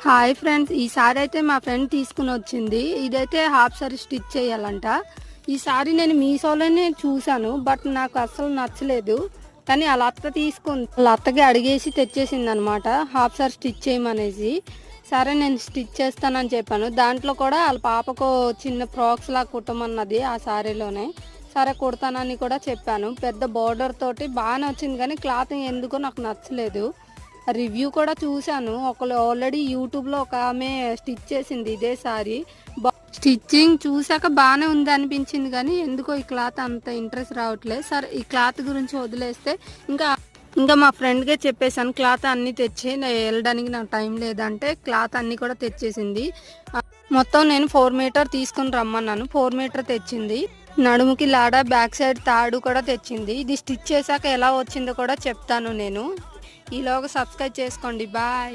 Hi friends, ఈసారి అయితే మా ఫ్రెండ్ తీసుకుని వచ్చింది. ఇదైతే హాఫ్ సారీ స్టిచ్ చేయాలంట. ఈసారి నేను మీషోలోనే చూశాను, బట్ నాకు అస్సలు నచ్చలేదు. కానీ వాళ్ళ అత్త తీసుకుంది, వాళ్ళ అత్తకి అడిగేసి తెచ్చేసింది అనమాట హాఫ్ సారీ స్టిచ్ చేయమనేసి. సరే నేను స్టిచ్ చేస్తానని చెప్పాను. దాంట్లో కూడా వాళ్ళ పాపకు చిన్న ఫ్రాక్స్ లా కుట్టమన్నది ఆ సారీలోనే. సరే కుడతానని కూడా చెప్పాను. పెద్ద బార్డర్ తోటి బాగానే వచ్చింది, కానీ క్లాత్ ఎందుకో నాకు నచ్చలేదు. రివ్యూ కూడా చూశాను. ఒకళ్ళు ఆల్రెడీ యూట్యూబ్లో ఒక ఆమె స్టిచ్ చేసింది ఇదే సారీ. స్టిచ్చింగ్ చూసాక బాగానే ఉంది అనిపించింది, కానీ ఎందుకో ఈ క్లాత్ అంత ఇంట్రెస్ట్ రావట్లేదు. సరే ఈ క్లాత్ గురించి వదిలేస్తే ఇంకా ఇంకా మా ఫ్రెండ్కే చెప్పేశాను క్లాత్ అన్నీ తెచ్చి వెళ్ళడానికి నాకు టైం లేదంటే క్లాత్ అన్నీ కూడా తెచ్చేసింది. మొత్తం నేను 4 మీటర్ తీసుకుని రమ్మన్నాను. 4 మీటర్ తెచ్చింది. నడుముకి లాడా, బ్యాక్ సైడ్ తాడు కూడా తెచ్చింది. ఇది స్టిచ్ చేశాక ఎలా వచ్చిందో కూడా చెప్తాను నేను. ఈలోగా సబ్స్క్రైబ్ చేసుకోండి. బాయ్.